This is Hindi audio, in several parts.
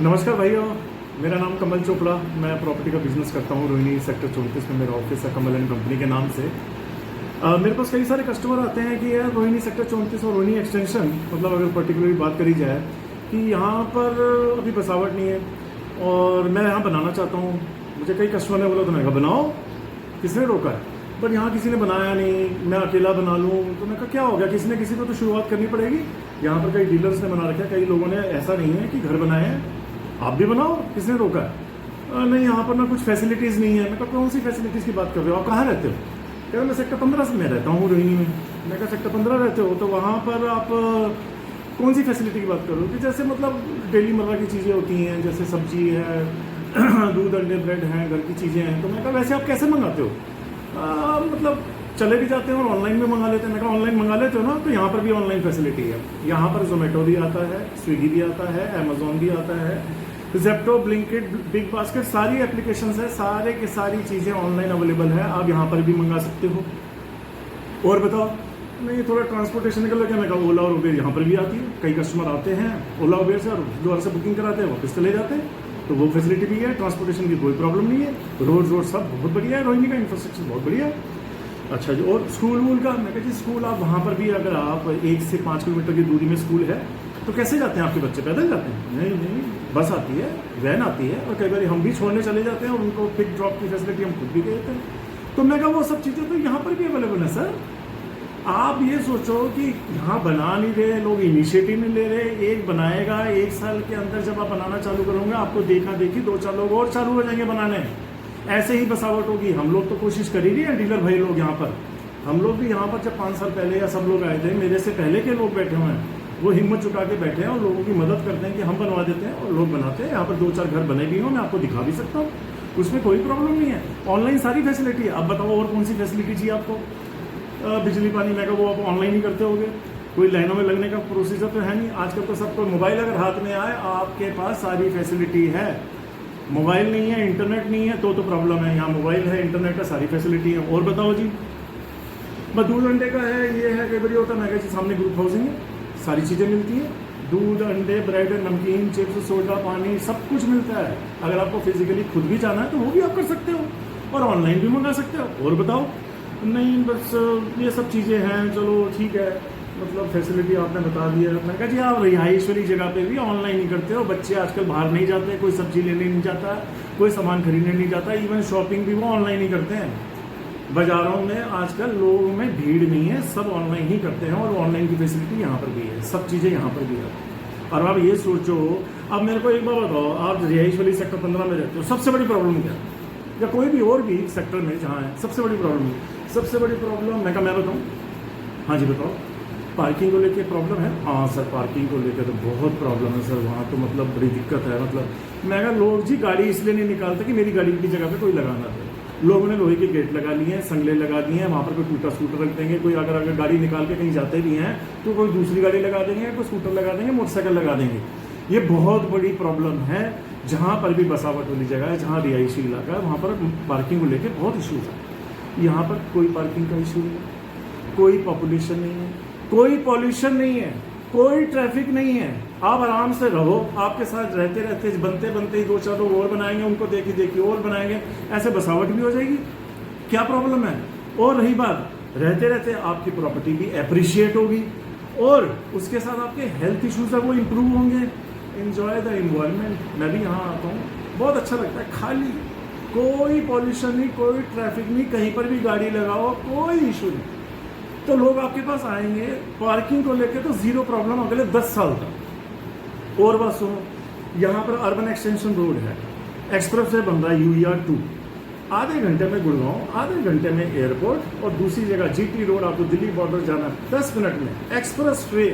नमस्कार भाइयों, मेरा नाम कमल चोपड़ा। मैं प्रॉपर्टी का बिजनेस करता हूँ। रोहिणी सेक्टर 34 में मेरा ऑफिस है, कमल एंड कंपनी के नाम से। मेरे पास कई सारे कस्टमर आते हैं कि यार रोहिणी सेक्टर 34 और रोहिणी एक्सटेंशन, मतलब अगर पर्टिकुलरली बात करी जाए कि यहाँ पर अभी बसावट नहीं है और मैं यहाँ बनाना चाहता हूँ। मुझे कई कस्टमर ने बोला तो मैं कहा बनाओ, किसने रोका है? बट यहाँ किसी ने बनाया नहीं, मैं अकेला बना लूँ तो मैं कहा क्या हो गया, किसी ने किसी को तो शुरुआत करनी पड़ेगी। यहाँ पर कई डीलर्स ने बना रखा है, कई लोगों ने, ऐसा नहीं है कि घर बनाए हैं, आप भी बनाओ, किसने रोका है? नहीं यहाँ पर ना कुछ फैसिलिटीज़ नहीं है। मैं कहा कौन सी फैसिलिटीज़ की बात कर रहे हो, आप कहाँ रहते हो? कह रहे मैं सेक्टर 15 में रहता हूँ रोहिणी में। मैं कहा सेक्टर 15 रहते हो तो वहाँ पर आप कौन सी फैसिलिटी की बात कर रहे हो? कि जैसे मतलब डेली मर्रा की चीज़ें होती हैं, जैसे सब्जी है, दूध अंडे ब्रेड हैं, घर की चीज़ें हैं। तो मैं कहा वैसे आप कैसे मंगाते हो? मतलब चले भी जाते हैं और ऑनलाइन भी मंगा लेते हैं। मैं कहा ऑनलाइन मंगा लेते हो ना, तो यहाँ पर भी ऑनलाइन फैसिलिटी है। यहाँ पर जोमेटो भी आता है, स्विगी भी आता है, अमेजोन भी आता है, जेप्टो, ब्लिंकिट, बिग बास्केट, सारी एप्लीकेशंस है, सारे की सारी चीज़ें ऑनलाइन अवेलेबल है। आप यहाँ पर भी मंगा सकते हो। और बताओ, नहीं थोड़ा ट्रांसपोर्टेशन निकल गया। मैं कहा ओला और उबेर यहाँ पर भी आती है। कई कस्टमर आते हैं ओला उबेर से और दोबारा से बुकिंग कराते हैं, वापस चले जाते हैं। तो वो फैसिलिटी भी है, ट्रांसपोर्टेशन की कोई प्रॉब्लम नहीं है। रोड सब बहुत बढ़िया है, रोहिणी का इंफ्रास्ट्रक्चर बहुत बढ़िया है। अच्छा जी, और स्कूल वूल का? मैं कहा जी स्कूल आप वहाँ पर भी, अगर आप 1 से 5 किलोमीटर की दूरी में स्कूल है तो कैसे जाते हैं आपके बच्चे? पैदल जाते हैं? नहीं, बस आती है, वैन आती है, और कई बार हम भी छोड़ने चले जाते हैं और उनको पिक ड्रॉप की फैसिलिटी हम खुद भी देते हैं। तो मैं कहा वो सब चीज़ें तो यहाँ पर भी अवेलेबल है सर। आप ये सोचो कि यहाँ बना नहीं रहे लोग, इनिशिएटिव नहीं ले रहे। एक बनाएगा, 1 साल के अंदर जब आप बनाना चालू करोगे, आपको देखा देखी 2-4 लोग और चालू हो जाएंगे बनाने। ऐसे ही बसावट होगी। हम लोग तो कोशिश कर ही रही है, डीलर भाई लोग यहाँ पर। हम लोग भी यहाँ पर जब 5 साल पहले या सब लोग आए थे, मेरे से पहले के लोग बैठे हुए हैं, वो हिम्मत जुटा के बैठे हैं और लोगों की मदद करते हैं कि हम बनवा देते हैं, और लोग बनाते हैं। यहाँ पर 2-4 घर बने भी हों, मैं आपको दिखा भी सकता हूँ, उसमें कोई प्रॉब्लम नहीं है। ऑनलाइन सारी फैसिलिटी है। अब बताओ और कौन सी फैसिलिटी चाहिए आपको? बिजली पानी मैं वो आप ऑनलाइन ही करते होगे, कोई लाइनों में लगने का प्रोसीजर तो है नहीं। आजकल तो सबको मोबाइल अगर हाथ में आए, आपके पास सारी फैसिलिटी है। मोबाइल नहीं है, इंटरनेट नहीं है तो प्रॉब्लम है। यहाँ मोबाइल है, इंटरनेट है, सारी फैसिलिटी है। और बताओ जी, बस दूध अंडे का है, ये है, कई बार होता है। मैं कहती सामने ग्रुप हाउसिंग है, सारी चीज़ें मिलती हैं। दूध अंडे ब्रेड नमकीन चिप्स सोडा पानी सब कुछ मिलता है। अगर आपको फिजिकली खुद भी जाना है तो वो भी आप कर सकते हो, और ऑनलाइन भी मंगा सकते हो। और बताओ, नहीं बस ये सब चीज़ें हैं, चलो ठीक है, मतलब फैसिलिटी आपने बता दी है। मैंने कहा जी आप रिहाइश वाली जगह पे भी ऑनलाइन ही करते हो। बच्चे आजकल बाहर नहीं जाते, कोई सब्जी लेने नहीं जाता, कोई सामान खरीदने नहीं जाता, इवन शॉपिंग भी वो ऑनलाइन ही करते हैं। बाजारों में आजकल लोगों में भीड़ नहीं है, सब ऑनलाइन ही करते हैं, और ऑनलाइन की फैसिलिटी यहाँ पर भी है, सब चीज़ें यहाँ पर भी है। और आप ये सोचो, अब मेरे को एक बार बताओ, आप रिहाइश वाली सेक्टर 15 में रहते हो, सबसे बड़ी प्रॉब्लम क्या है? या कोई भी और भी सेक्टर में जहाँ है, सबसे बड़ी प्रॉब्लम सबसे बड़ी प्रॉब्लम मैं बताऊँ? हाँ जी बताओ। पार्किंग को लेके प्रॉब्लम है? हाँ सर, पार्किंग को लेकर तो बहुत प्रॉब्लम है सर। वहाँ तो मतलब बड़ी दिक्कत है। मतलब मैं कहा लोग जी गाड़ी इसलिए नहीं निकालते कि मेरी गाड़ी की जगह पे कोई लगाना दे। लोगों ने लोहे के गेट लगा लिए हैं, संगले लगा दिए हैं, वहाँ पर कोई टूटा स्कूटर रख देंगे। कोई अगर गाड़ी निकाल के कहीं जाते भी हैं तो कोई दूसरी गाड़ी लगा देंगे, कोई स्कूटर लगा देंगे, मोटरसाइकिल लगा देंगे। ये बहुत बड़ी प्रॉब्लम है। जहाँ पर भी बसावट वाली जगह है, जहाँ रिहायशी इलाका है, वहाँ पर पार्किंग को लेकर बहुत इशूज़ है। यहाँ पर कोई पार्किंग का इशू नहीं है, कोई पॉपुलेशन नहीं है, कोई पॉल्यूशन नहीं है, कोई ट्रैफिक नहीं है। आप आराम से रहो। आपके साथ रहते रहते बनते बनते ही 2-4 लोग और बनाएंगे, उनको देखी और बनाएंगे, ऐसे बसावट भी हो जाएगी। क्या प्रॉब्लम है? और रही बात, रहते रहते आपकी प्रॉपर्टी भी एप्रिशिएट होगी, और उसके साथ आपके हेल्थ इश्यूज है वो इम्प्रूव होंगे। Enjoy the environment. मैं भी यहाँ आता हूँ, बहुत अच्छा लगता है। खाली कोई पॉल्यूशन नहीं, कोई ट्रैफिक नहीं, कहीं पर भी गाड़ी लगाओ, कोई इशू नहीं, तो लोग आपके पास आएंगे। पार्किंग को लेकर तो जीरो प्रॉब्लम अगले 10 साल तक। और बात सुनो, यहाँ पर अर्बन एक्सटेंशन रोड है, एक्सप्रेस वे बन रहा है UER 2, आधे घंटे में गुड़गांव, आधे घंटे में एयरपोर्ट, और दूसरी जगह GT रोड आपको दिल्ली बॉर्डर जाना है 10 मिनट में, एक्सप्रेस वे।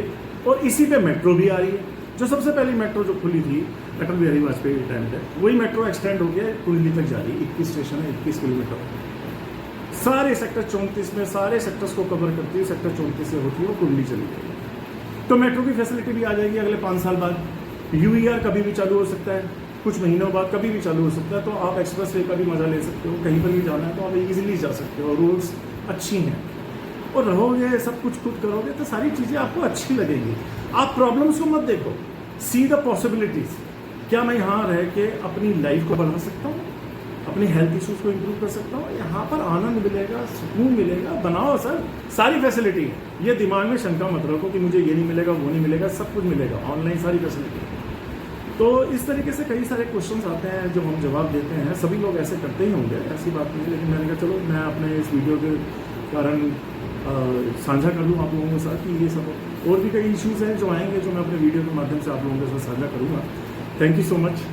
और इसी पे मेट्रो भी आ रही है। जो सबसे पहली मेट्रो जो खुली थी अटल बिहारी वाजपेयी के टाइम पे, वही मेट्रो एक्सटेंड हो गया, कुंडली तक जा रही है। 21 स्टेशन है, 21 किलोमीटर। सारे सेक्टर 34 में सारे सेक्टर्स को कवर करती है। सेक्टर 34 से होती है वो कुंडली चली जाएगी। तो मेट्रो की फैसिलिटी भी आ जाएगी अगले 5 साल बाद। UER कभी भी चालू हो सकता है, कुछ महीनों बाद कभी भी चालू हो सकता है। तो आप एक्सप्रेस वे का भी मजा ले सकते हो, कहीं पर भी जाना है तो आप इजीली जा सकते हो। रोड्स अच्छी हैं, और रहोगे सब कुछ खुद करोगे तो सारी चीज़ें आपको अच्छी लगेंगी। आप प्रॉब्लम्स को मत देखो, सी द पॉसिबिलिटीज। क्या मैं यहाँ रह के अपनी लाइफ को बढ़ा सकता हूँ, अपनी हेल्थ इश्यूज को इम्प्रूव कर सकता हूँ? यहाँ पर आनंद मिलेगा, सुकून मिलेगा। बनाओ सर, सारी फैसिलिटी है। ये दिमाग में शंका मत रखो कि मुझे ये नहीं मिलेगा, वो नहीं मिलेगा, सब कुछ मिलेगा, ऑनलाइन सारी फैसिलिटी। तो इस तरीके से कई सारे क्वेश्चंस आते हैं जो हम जवाब देते हैं। सभी लोग ऐसे करते ही होंगे, ऐसी बात नहीं, लेकिन मैंने कहा चलो मैं अपने इस वीडियो के कारण साझा कर लूँ आप लोगों के साथ कि ये सब और भी कई इश्यूज़ हैं जो आएंगे, जो मैं अपने वीडियो के माध्यम से आप लोगों के साथ साझा करूँगा। Thank you so much.